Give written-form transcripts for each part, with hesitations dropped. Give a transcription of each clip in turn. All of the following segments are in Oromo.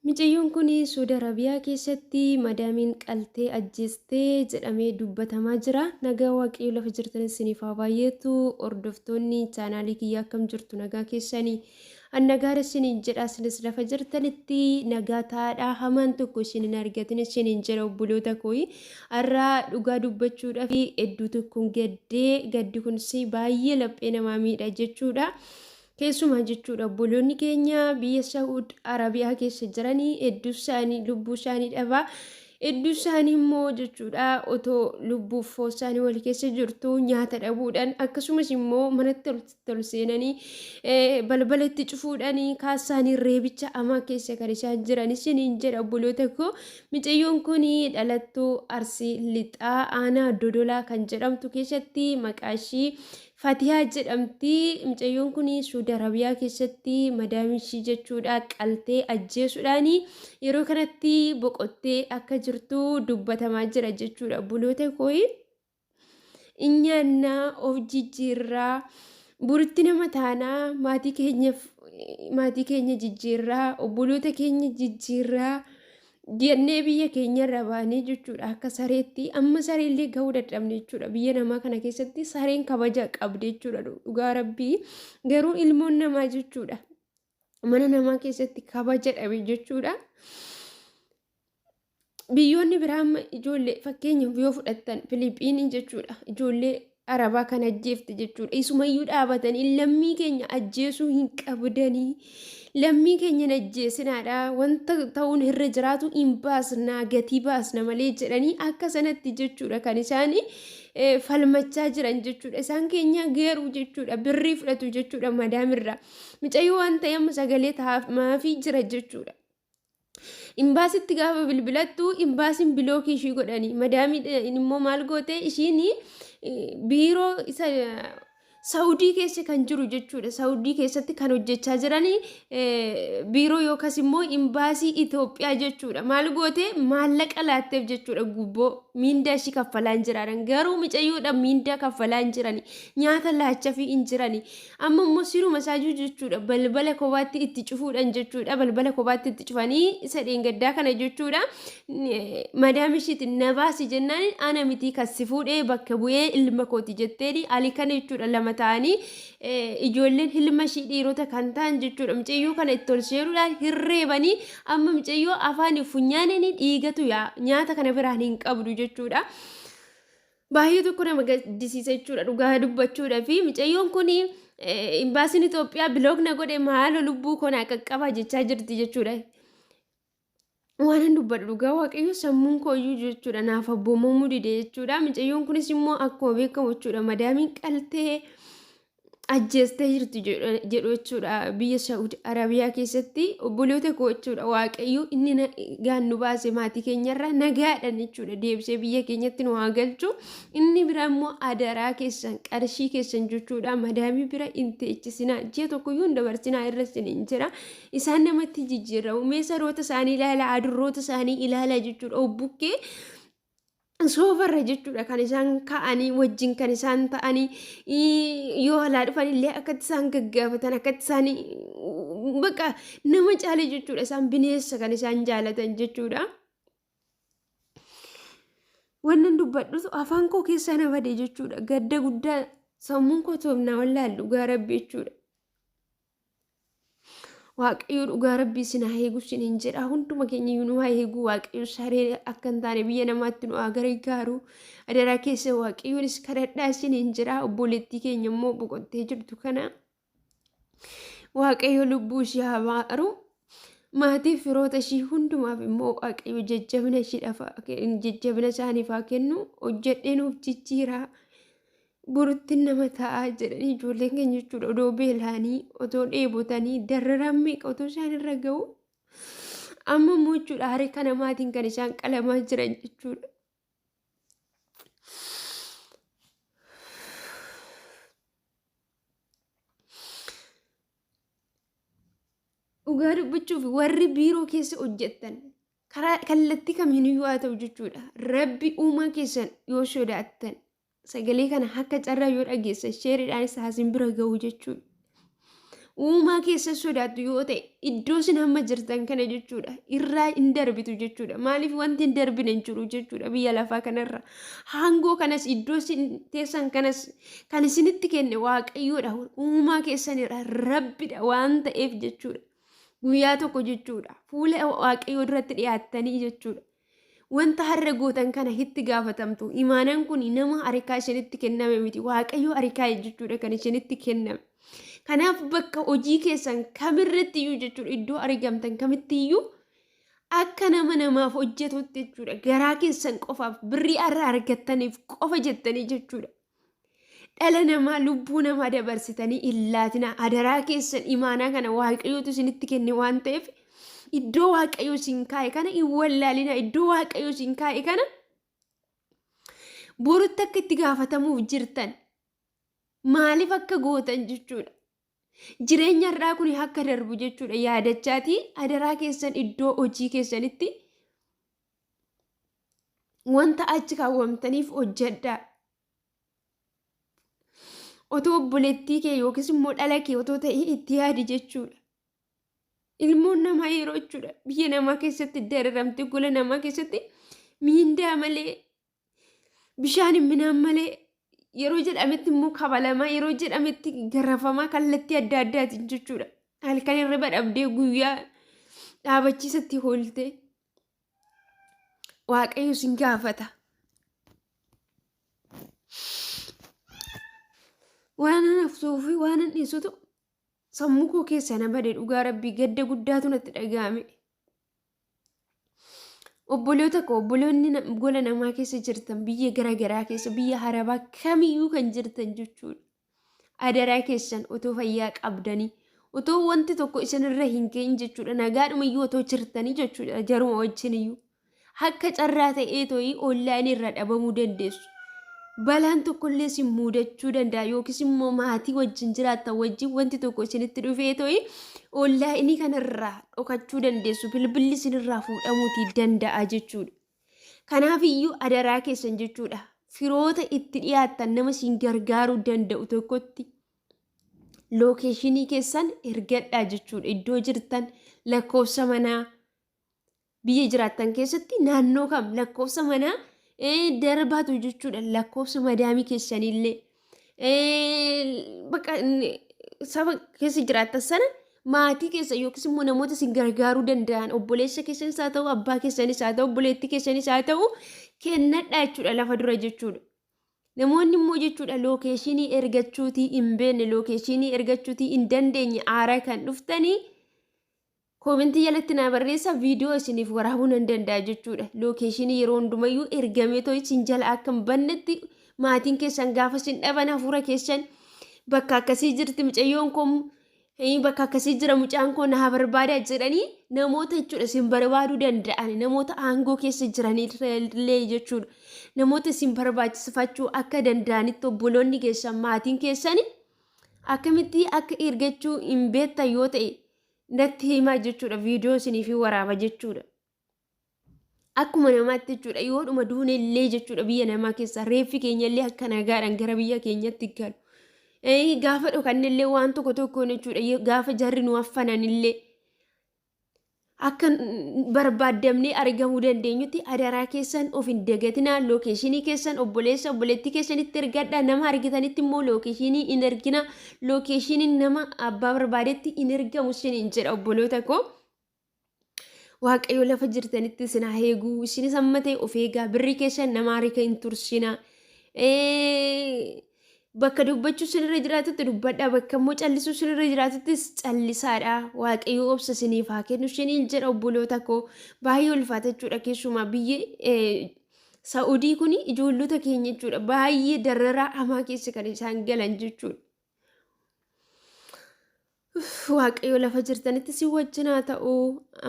Mucayyoon kun Saudi Arabiyaa keessatti madaamiin qaltee ajjeestee jedhamee dubbatamaa jira. Nagaa waaqayyoo lafa jirtan isiniif haa baay'eetu. Hordoftoonni chaanaalii kiyyaa akkam jirtu nagaa keessanii. Annagaara isiniin jedha isinis lafa jirtanitti nagaa taadhaa hamaan tokko isinin argatin isiniin jedha obboloota kooyi. Har'aa dhugaa dubbachuudhaaf hedduu tokkoon gaddi kunis baay'ee laphee namaa miidha jechuudha. Keessumaa jechuudha obboloonni keenya biyya Saudi Arabiyaa keessa jiranii hedduu isaanii lubbuu isaanii dhabaa hedduu isaanii immoo jechuudha otoo lubbuuf foon isaanii wal keessa jirtu nyaata dhabuudhaan akkasumas immoo manatti tol seenanii balbala itti cufuudhaan kaasaanii reebicha hamaa keessa kan isaan jiran isiniin jedha obboloota koo. Mucayyoon kun dhalattuu Arsii Lixaa Aanaa Dodolaa kan jedhamtu keessatti maqaa ishii Fatihaa jedhamti. Mucayyoon kun Saudi Arabiyaa keessatti madaamishii jechuudha qaltee ajjeesuudhaan yeroo kanatti boqottee akka jirtu dubbatamaa jira jechuudha obboloota kooyi. Inyaannaa of jijjiirraa buritti nama taanaa maatii keenya jijjiirraa obboloota keenya jijjiirraa jennee biyya keenya irra baanee jechuudha akka sareetti amma sareellee gahuu dadhabne jechuudha biyya namaa kana keessatti sareen kabaja qabdi jechuudha dhugaa rabbii garuu ilmoon namaa jechuudha mana namaa keessatti kabaja dhabe jechuudha. Biyyoonni biraa ijoollee fakkeenyaaf yoo fudhattan Filiippiinii jechuudha ijoollee Arabaa kan ajjeefte jechuudha isumayyuu dhaabatanii lammii keenya ajjeesuu hin qabdanii. Lammii keenya ajjeesinaadha wanta ta'uun irra jiraatu hin baasnaa gatii baasna malee jedhanii akka sanatti jechuudha kan isaan falmachaa jiran jechuudha. Isaan keenya geeruu jechuudha birrii fudhatu jechuudha madaamirraa. Mucayyoo waan ta'e amma sagalee taa'aafii jira jechuudha. Imbaasitti gaafa bilbilattu imbaasiin bilookii ishii godhanii madaamii immoo maal goote ishiin biiroo isa Saudii keessa kan jiru jechuudha. Saudii keessatti kan hojjechaa jiranii biiroo yookaas immoo imbaasii Itoophiyaa jechuudha. Maal goote maallaqa laatteef jechuudha gubboo miindaa ishii kaffalaan jiraan garuu mucayyoodhaan miindaa kaffalaan jiranii nyaata laachafii hin jiranii amma immoo siruma isaajuu jechuudha balbala kophaatti itti cufuudhaan jechuudha balbala kophaatti itti cufanii isa dheengaddaa kana jechuudha madaam ishiitti na baasi jennaan ana miti kasi fuudhee bakka bu'ee ilma kooti jetteeni ali kana jechuudha lama ta'anii ijoolleen ilma ishii dhiirota kan ta'an jechuudha mucayyoo kana itti ol seeruudhaan hirreebanii amma mucayyoo afaan funyaananii dhiigatu nyaata kana biraan hin qabdu jechuudha. Baay'ee tokko nama gaddisiisa jechuudha dhugaa dubbachuudha fi mucayyoon kun imbaasiin Itoophiyaa biloogna godhe maal lubbuu kona qaqqaba jechaa jirti jechuudha. Waan dubbadhu dhugaa waaqayyo sammuun kooyyuu jechuudha naaf abboomamuu dide jechuudha. Mucayyoon kunis immoo akkuma beekamu jechuudha madaamiin qaltee ajjeestee jirti jedhu jechuudha biyya Saudi Arabiyaa keessatti obboloota koo jechuudha waaqayyo inni gaannu baase maatii keenyarra nagaadhaan jechuudha deebisee biyya keenyatti nu haa galchu inni bira immoo adaraa keessan qarshii keessan jechuudha madaamii bira hin teechisinaa ji'a tokkoyyuu hin dabarsinaa irra isiniin jira isaan namatti jijjiiramu meesaroota isaanii ilaala adurroota isaanii ilaala jechuudha obbukkee soofarra jechuudha kan isaan ka'anii wajjin kan isaan ta'anii yoo alaa dhufanillee akkatti isaan gaggaafatan akkatti isaan bakka nama caale jechuudha isaan bineensa kan isaan jaalatan jechuudha. Wannan dubbadhutu afaan koo keessaa na bade jechuudha gadda guddaa sammuun koo toomnaa wallaallu dhugaa rabbi jechuudha. Waaqayyo dhugaa rabbii sin haa eegu siniin jedha hunduma keenya nu haa eegu waaqayyo saree akka hin taane biyya namaatti nu haa gargaaru adaraa keessa waaqayyonis kadhadhaa siniin jedha obboleettii keenya immoo boqottee jirtu kana waaqayyo lubbuu ishee haa baaru maatii firoota ishii hundumaaf immoo waaqayyo jajjabina isaaniif haa kennu hojjedhee nuuf jijjiiraa. Burutti nama taa'aa jedhanii ijoolleen keenya jechuudha odoo beelaanii otoo dheebotanii dararaan meeqa otoo isaan irra ga'u amma immoo jechuudha harka namaatiin kan isaan qalamaa jiran jechuudha. Dhugaa dubbachuuf warri biiroo keessa hojjettan karaa kallattii kamiiniyyuu haa ta'u jechuudha rabbi uumaa keessan yoo sodaattan sagalee kana akka carraa yoo dhageessa sheeriidhaanis haasin bira ga'u jechuudha. uumaa keessa sodaattu yoo ta'e iddoo isin hamma jirtan kana jechuudha irraa hin darbitu jechuudha. Maaliif wanti hin darbine hin jiru jechuudha biyya lafaa kanarra. Hangoo kanas iddoo isin teessan kanas kan isinitti kenne waaqayyoodha. Uumaa keessanirra rabbidha waan ta'eef jechuudha. Guyyaa tokko jechuudha fuula waaqayyoo duratti dhiyaattanii jechuudha. Wanta har'a gootan kana itti gaafatamtu. Imaanaan kun nama harkaa isinitti kenname miti. Waaqayyoo harkaa jechuudha kan isinitti kenname. Kanaaf bakka hojii keessan kamirratti iyyuu jechuudha iddoo argamtan kamitti iyyuu akka nama namaaf hojjetutti jechuudha garaa keessan qofaaf birrii har'a argattaniif qofa jettanii jechuudha. Dhala namaa lubbuu namaa dabarsitanii illaatina adaraa keessan imaanaa kana waaqayyootu isinitti kenne waan ta'eef iddoo waaqayyoo isin kaa'e kana hin wallaalina. Iddoo waaqayyoo isin kaa'e kana borutti akka itti gaafatamuuf jirtan maaliif akka gootan jechuudha. Jireenya irraa kun akka darbu jechuudha yaadachaatii adaraa keessan iddoo hojii keessanitti wanta achi kaawwamtaniif hojjedhaa. Otoo obboleettii kee yookiis immoo dhala kee otoo ta'ee itti yaadi jechuudha. Ilmoon namaa yeroo jechuudha biyya namaa keessatti dararamte gola namaa keessatti miindaa malee bishaan midhaan malee yeroo jedhametti immoo kabalamaa yeroo jedhametti garafamaa kallattii adda addaatiin jechuudha. Halkan irra dhabdee guyyaa dhaabachiisatti oolte waaqayyo sin gaafata. Waan nafsuu fi waan dhiisutu sammuu koo keessa nama badee dhugaa rabbii gadda guddaatu natti dhaga'ame. Obboloota koo obboloonni gola namaa keessa jirtan biyya garaagaraa keessa biyya harabaa kamiyyuu kan jirtan jechuudha. Adaraa keessan otoo fayyaa qabdanii otoo wanti tokko isinirra hin geenye jechuudha nagaadhumayyuu otoo jirtanii jechuudha jaruma wajjin iyyuu akka carraa ta'ee too'ii onlaayinii irra dhabamuu dandeessu. Balaan tokkollee isin mudachuu danda'a yookiis immoo maatii wajjin jiraattan wajjin wanti tokko isinitti dhufee too'ii onlaayinii kanarraa dhokachuu dandeessu bilbilli isinirraa fuudhamuutii danda'a jechuudha. Kanaaf iyyuu adaraa keessan jechuudha firoota itti dhiyaattan nama isin gargaaruu danda'u tokkotti lookeeshinii keessan ergadhaa jechuudha. Iddoo jirtan lakkoofsa manaa biyya jiraattan keessatti naannoo kam lakkoofsa manaa darbaatu jechuudha. Lakkoofsa madaamii keessanillee bakka saba keessa jiraattan sana maatii keessa yookiis immoo namoota isin gargaaruu danda'an obboleessa keessanis haa ta'u abbaa keessanis haa ta'u obboleettii keessanis haa ta'u kennadhaa jechuudha lafa dura jechuudha. Namoonni immoo jechuudha lookeeshinii ergachuutii hin beekne lookeeshinii ergachuutii hin dandeenye aaraa kan dhuftanii koomentii jalatti naa barreessa viidiyoo isiniif waraabuu nan danda'a jechuudha. Lookeeshinii yeroo hundumayyuu ergamee too'ii isin jala akka hin bannetti maatiin keessan gaafa isin dhaban hafuura keessan bakka akkasii jirti mucayyoon koo bakka akkasii jira mucaan koo na barbaada jedhanii namoota jechuudha isin barbaaduu danda'an namoota aangoo keessa jiranillee jechuudha. Namoota isin barbaachisfachuu akka danda'anitti obboloonni keessan maatiin keessani akkamitti akka ergachuu hin beektan yoo ta'e natti himaa jechuudha viidiyoo isiniif waraaba jechuudha. Akkuma namaatti jechuudha yoodhuma duune illee jechuudha biyya namaa keessa reeffi keenya illee akka nagaadhaan gara biyya keenyatti galu. Gaafa dhokanne illee waan tokko tokkoon jechuudha gaafa jarri nu affanan illee akka barbaadamnee argamuu dandeenyutti adaraa keessan of hin dagatinaa lookeeshinii keessan obboleessa obboleettii keessanitti ergadhaa nama argitanitti immoo lookeeshinii hin ergina lookeeshiniin nama abbaa barbaadetti hin ergamu isiniin jedha obboloota koo. Waaqayyo lafa jirtanitti isin haa eegu isinis amma ta'e of eegaa birri keessan nama harka hin tursina. Bakka dubbachuu sinirra jiraatutti dubbadhaa bakka immoo callisuu sinirra jiraatuttis callisaadha. Waaqayyo obsa isiniif haa kennu isiniin jedha obboloota koo. Baay'ee ulfaata jechuudha keessumaa biyyi Saa'udii kun ijoollota keenya jechuudha baay'ee dararaa hamaa keessa kan isaan galan jechuudha. Waaqayyo lafa jirtanitti si wajjin haa ta'u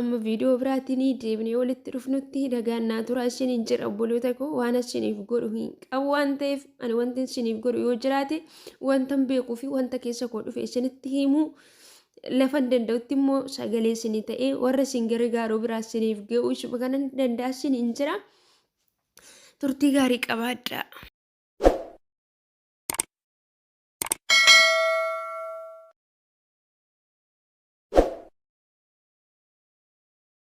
amma viidiyoo biraatiin deebinee walitti dhufnutti dhagaannaa tura isiniin jedha obboloota koo. Waan isiniif godhu hin qabu waan ta'eef ani wanti isiniif godhu yoo jiraate wanta beekuu fi wanta keessa koo dhufe isinitti himuu lafa danda'utti immoo sagalee isinii ta'ee warra isin gargaaruu biraa isiniif ga'uu ishuma kana danda'a isiniin jira. Turtii gaarii qabaadhaa.